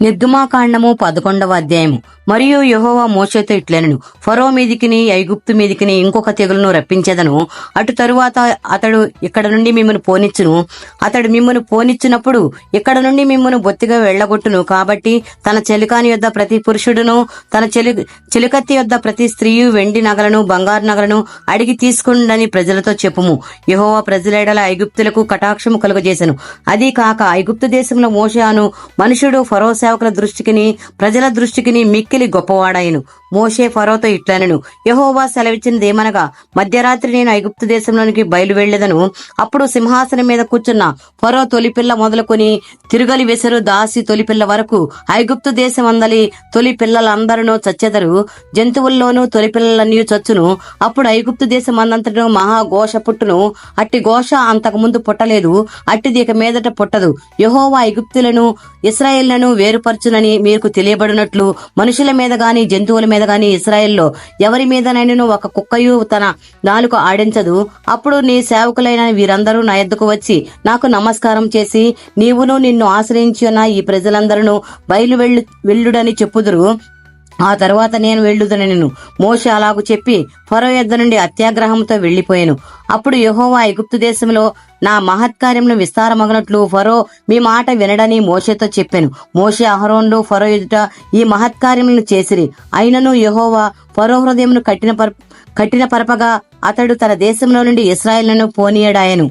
నిర్గమాకాండము 11వ అధ్యాయము. మరియు యెహోవా మోషేతో ఇట్లనెను, ఫరో మీదికిని ఐగుప్తు మీదికిని ఇంకొక తెగులును రప్పించెదను. అటు తరువాత అతడు ఇక్కడ నుండి మిమ్మను పోనిచ్చును. అతడు మిమ్మను పోనిచ్చినప్పుడు ఇక్కడ నుండి మిమ్మను బొత్తిగా వెళ్లగొట్టును. కాబట్టి తన చెలికాని యొద్ద ప్రతి పురుషుడును తన చెలికత్తి యొద్ద ప్రతి స్త్రీయు వెండి నగలను బంగారు నగలను అడిగి తీసుకుండని ప్రజలతో చెప్పుము. యెహోవా ప్రజలెడల ఐగుప్తులకు కటాక్షము కలుగజేసెను. అదీ కాక ఐగుప్తు దేశంలో మోషే అను మనుషుడు ఫరో సేవకుల దృష్టికిని ప్రజల దృష్టికిని మిక్కిలి గొప్పవాడాయను. మోషే ఫరోతో ఇట్లనెను, యెహోవా సెలవిచ్చినదేమనగా, మధ్యరాత్రి నేను ఐగుప్తు దేశంలోనికి బయలు వెళ్లేదను. అప్పుడు సింహాసనం మీద కూర్చున్న ఫరో తొలిపిల్ల మొదలుకొని తిరుగలి వెసరు దాసి తొలిపిల్ల వరకు ఐగుప్తు దేశం అందలి తొలి పిల్లలందరూ చచ్చెదరు. జంతువుల్లోనూ తొలిపిల్లలన్నీ చచ్చును. అప్పుడు ఐగుప్తు దేశం అందంతటను మహాఘోష పుట్టును. అట్టి ఘోష అంతకు ముందు పుట్టలేదు, అట్టిది ఇక మీదట పుట్టదు. యెహోవా ఐగుప్తులను ఇశ్రాయేళ్లను వేరుపరచునని మీకు తెలియబడినట్లు మనుషుల మీద గాని జంతువుల మీద గాని ఇశ్రాయేల్లో ఎవరి మీదనైనను ఒక కుక్కయు తన నాలుక ఆడించదు. అప్పుడు నీ సేవకులైన వీరందరూ నా యొద్దకు వచ్చి నాకు నమస్కారం చేసి, నీవును నిన్ను ఆశ్రయించి ఉన్న ఈ ప్రజలందరూ బయలు వెళ్ళుడని చెప్పుదురు. ఆ తరువాత నేను వెళ్ళుదనెను. మోషే అలాగు చెప్పి ఫరో యొద్ద నుండి అత్యాగ్రహంతో వెళ్లిపోయాను. అప్పుడు యెహోవా ఐగుప్తు దేశంలో నా మహత్కార్యములు విస్తారమగనట్లు ఫరో మీ మాట వినడని మోషేతో చెప్పాను. మోషే అహరోనులు ఫరో ఎదుట ఈ మహత్కార్యములను చేసిరి. అయినను యెహోవా ఫరో హృదయమును కఠిన పరపగా అతడు తన దేశంలో నుండి ఇశ్రాయేలును పోనీయడాయెను.